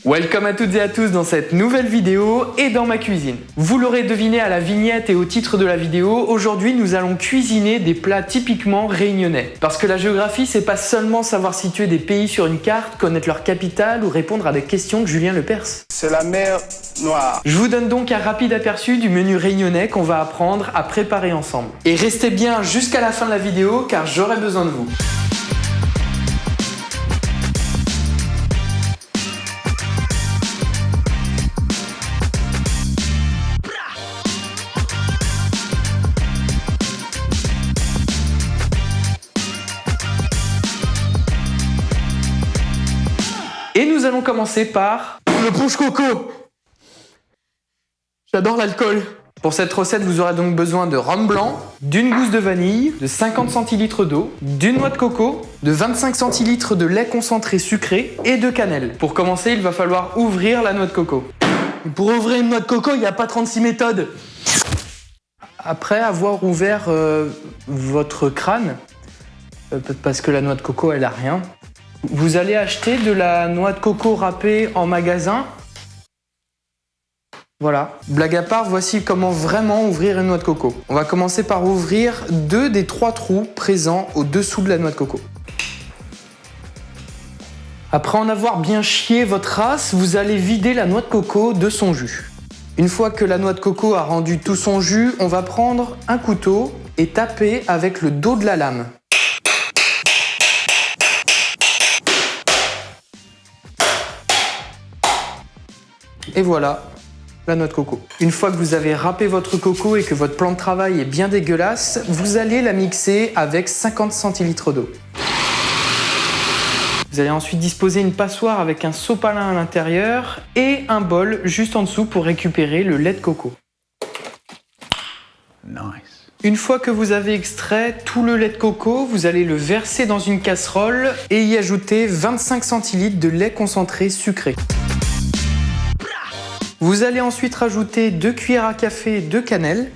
Welcome à toutes et à tous dans cette nouvelle vidéo et dans ma cuisine. Vous l'aurez deviné à la vignette et au titre de la vidéo, aujourd'hui nous allons cuisiner des plats typiquement réunionnais. Parce que la géographie, c'est pas seulement savoir situer des pays sur une carte, connaître leur capitale ou répondre à des questions que Julien Lepers. C'est la mer Noire. Je vous donne donc un rapide aperçu du menu réunionnais qu'on va apprendre à préparer ensemble. Et restez bien jusqu'à la fin de la vidéo car j'aurai besoin de vous. Et nous allons commencer par le punch coco. J'adore l'alcool. Pour cette recette, vous aurez donc besoin de rhum blanc, d'une gousse de vanille, de 50 centilitres d'eau, d'une noix de coco, de 25 centilitres de lait concentré sucré et de cannelle. Pour commencer, il va falloir ouvrir la noix de coco. Et pour ouvrir une noix de coco, il n'y a pas 36 méthodes. Après avoir ouvert votre crâne, parce que la noix de coco, elle a rien, vous allez acheter de la noix de coco râpée en magasin. Voilà. Blague à part, voici comment vraiment ouvrir une noix de coco. On va commencer par ouvrir 2 des 3 trous présents au-dessous de la noix de coco. Après en avoir bien chié votre race, vous allez vider la noix de coco de son jus. Une fois que la noix de coco a rendu tout son jus, on va prendre un couteau et taper avec le dos de la lame. Et voilà, la noix de coco. Une fois que vous avez râpé votre coco et que votre plan de travail est bien dégueulasse, vous allez la mixer avec 50 centilitres d'eau. Vous allez ensuite disposer une passoire avec un sopalin à l'intérieur et un bol juste en dessous pour récupérer le lait de coco. Nice. Une fois que vous avez extrait tout le lait de coco, vous allez le verser dans une casserole et y ajouter 25 centilitres de lait concentré sucré. Vous allez ensuite rajouter 2 cuillères à café de cannelle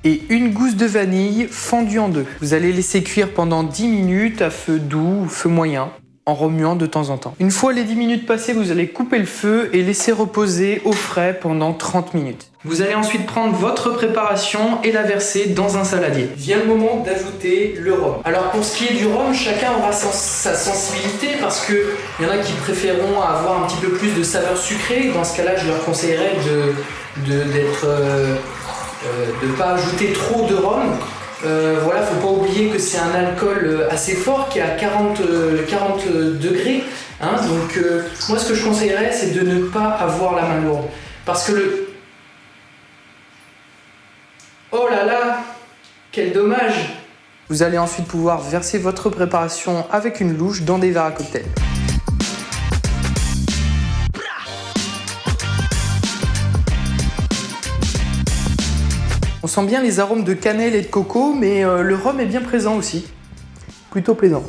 et une gousse de vanille fendue en deux. Vous allez laisser cuire pendant 10 minutes à feu doux ou feu moyen, en remuant de temps en temps. Une fois les 10 minutes passées, vous allez couper le feu et laisser reposer au frais pendant 30 minutes. Vous allez ensuite prendre votre préparation et la verser dans un saladier. Vient le moment d'ajouter le rhum. Alors pour ce qui est du rhum, chacun aura sa sensibilité parce qu'il y en a qui préféreront avoir un petit peu plus de saveur sucrée. Dans ce cas-là, je leur conseillerais de ne pas ajouter trop de rhum. Voilà, faut pas oublier que c'est un alcool assez fort qui est à 40 degrés. Hein, donc moi ce que je conseillerais c'est de ne pas avoir la main lourde. Parce que le... Oh là là, quel dommage! Vous allez ensuite pouvoir verser votre préparation avec une louche dans des verres à cocktail. On sent bien les arômes de cannelle et de coco, mais le rhum est bien présent aussi. Plutôt plaisant.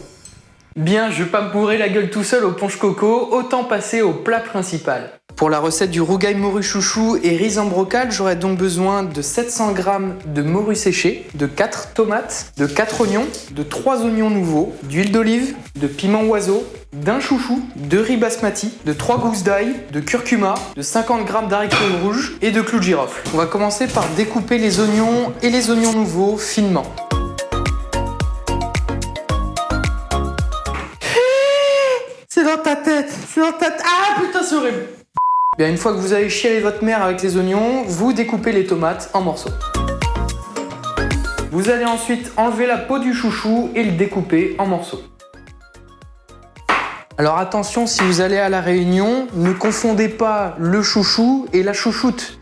Bien, je vais pas me bourrer la gueule tout seul au punch coco, autant passer au plat principal. Pour la recette du rougail morue chouchou et riz en brocal, j'aurai donc besoin de 700 g de morue séchée, de 4 tomates, de 4 oignons, de 3 oignons nouveaux, d'huile d'olive, de piment oiseau, d'un chouchou, de riz basmati, de 3 gousses d'ail, de curcuma, de 50 g d'haricots rouges et de clous de girofle. On va commencer par découper les oignons et les oignons nouveaux finement. C'est dans ta tête, c'est dans ta tête. Ah putain, c'est horrible. Bien, une fois que vous avez chialé votre mère avec les oignons, vous découpez les tomates en morceaux. Vous allez ensuite enlever la peau du chouchou et le découper en morceaux. Alors attention, si vous allez à la Réunion, ne confondez pas le chouchou et la chouchoute.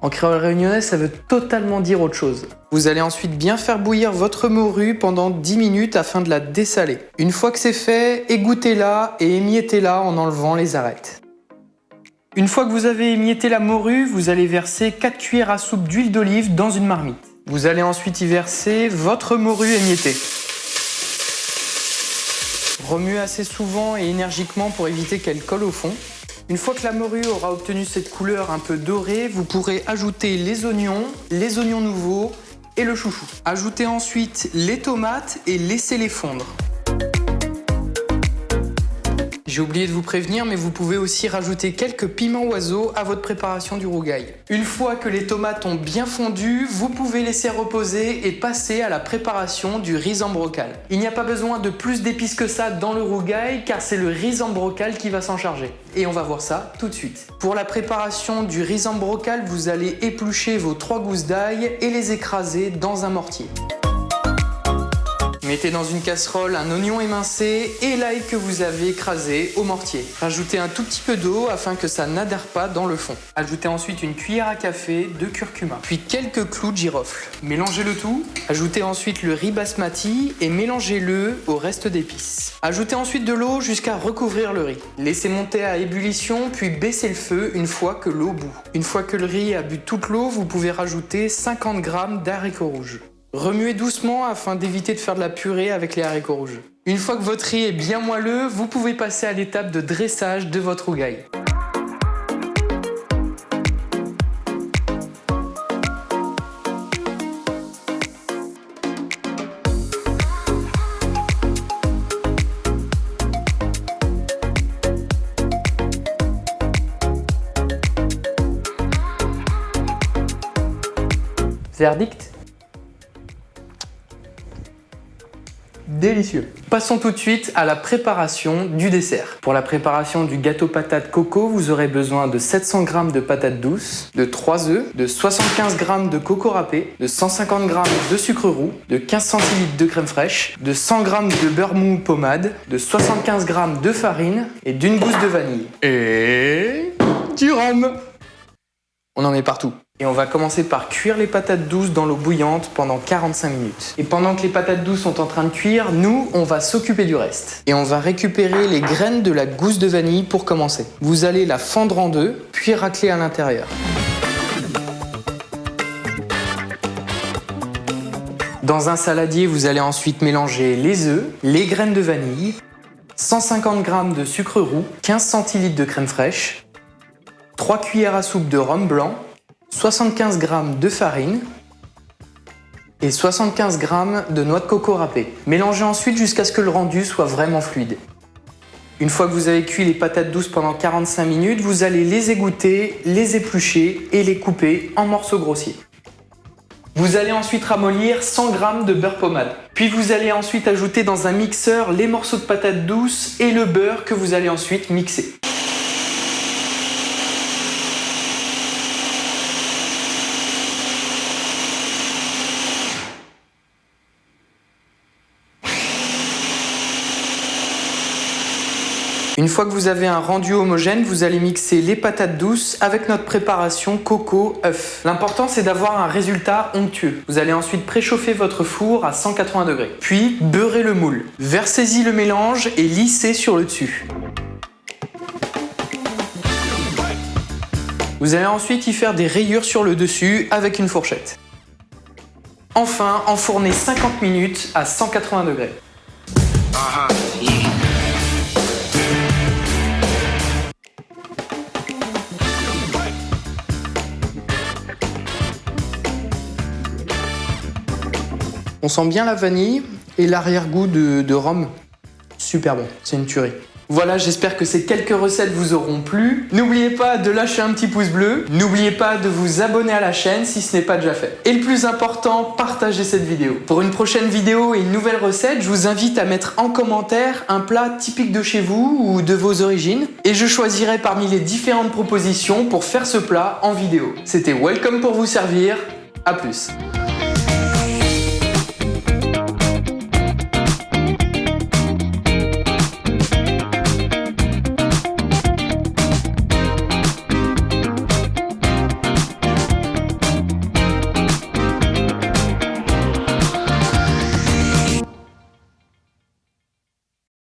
En créole réunionnais, ça veut totalement dire autre chose. Vous allez ensuite bien faire bouillir votre morue pendant 10 minutes afin de la dessaler. Une fois que c'est fait, égouttez-la et émiettez-la en enlevant les arêtes. Une fois que vous avez émietté la morue, vous allez verser 4 cuillères à soupe d'huile d'olive dans une marmite. Vous allez ensuite y verser votre morue émiettée. Remuez assez souvent et énergiquement pour éviter qu'elle colle au fond. Une fois que la morue aura obtenu cette couleur un peu dorée, vous pourrez ajouter les oignons nouveaux et le chouchou. Ajoutez ensuite les tomates et laissez-les fondre. J'ai J'ai oublié de vous prévenir, mais vous pouvez aussi rajouter quelques piments oiseaux à votre préparation du rougail. Une fois que les tomates ont bien fondu, vous pouvez laisser reposer et passer à la préparation du riz en brocal. Il n'y a pas besoin de plus d'épices que ça dans le rougail, car c'est le riz en brocal qui va s'en charger. Et on va voir ça tout de suite. Pour la préparation du riz en brocal, vous allez éplucher vos 3 gousses d'ail et les écraser dans un mortier. Mettez dans une casserole un oignon émincé et l'ail que vous avez écrasé au mortier. Rajoutez un tout petit peu d'eau afin que ça n'adhère pas dans le fond. Ajoutez ensuite une cuillère à café de curcuma, puis quelques clous de girofle. Mélangez le tout. Ajoutez ensuite le riz basmati et mélangez-le au reste d'épices. Ajoutez ensuite de l'eau jusqu'à recouvrir le riz. Laissez monter à ébullition puis baissez le feu une fois que l'eau bout. Une fois que le riz a bu toute l'eau, vous pouvez rajouter 50 g d'haricots rouges. Remuez doucement afin d'éviter de faire de la purée avec les haricots rouges. Une fois que votre riz est bien moelleux, vous pouvez passer à l'étape de dressage de votre rougail. Verdict ? Délicieux. Passons tout de suite à la préparation du dessert. Pour la préparation du gâteau patate coco, vous aurez besoin de 700 g de patates douces, de 3 œufs, de 75 g de coco râpé, de 150 g de sucre roux, de 15 centilitres de crème fraîche, de 100 g de beurre mou pommade, de 75 g de farine et d'une gousse de vanille. Et du rhum. On en met partout. Et on va commencer par cuire les patates douces dans l'eau bouillante pendant 45 minutes. Et pendant que les patates douces sont en train de cuire, nous, on va s'occuper du reste. Et on va récupérer les graines de la gousse de vanille pour commencer. Vous allez la fendre en deux, puis racler à l'intérieur. Dans un saladier, vous allez ensuite mélanger les œufs, les graines de vanille, 150 g de sucre roux, 15 centilitres de crème fraîche, 3 cuillères à soupe de rhum blanc, 75 g de farine et 75 g de noix de coco râpée. Mélangez ensuite jusqu'à ce que le rendu soit vraiment fluide. Une fois que vous avez cuit les patates douces pendant 45 minutes, vous allez les égoutter, les éplucher et les couper en morceaux grossiers. Vous allez ensuite ramollir 100 g de beurre pommade. Puis vous allez ensuite ajouter dans un mixeur les morceaux de patates douces et le beurre que vous allez ensuite mixer. Une fois que vous avez un rendu homogène, vous allez mixer les patates douces avec notre préparation coco-œuf. L'important, c'est d'avoir un résultat onctueux. Vous allez ensuite préchauffer votre four à 180 degrés. Puis, beurrez le moule. Versez-y le mélange et lissez sur le dessus. Vous allez ensuite y faire des rayures sur le dessus avec une fourchette. Enfin, enfournez 50 minutes à 180 degrés. On sent bien la vanille et l'arrière-goût de rhum. Super bon, c'est une tuerie. Voilà, j'espère que ces quelques recettes vous auront plu. N'oubliez pas de lâcher un petit pouce bleu. N'oubliez pas de vous abonner à la chaîne si ce n'est pas déjà fait. Et le plus important, partagez cette vidéo. Pour une prochaine vidéo et une nouvelle recette, je vous invite à mettre en commentaire un plat typique de chez vous ou de vos origines. Et je choisirai parmi les différentes propositions pour faire ce plat en vidéo. C'était Welcome pour vous servir. À plus.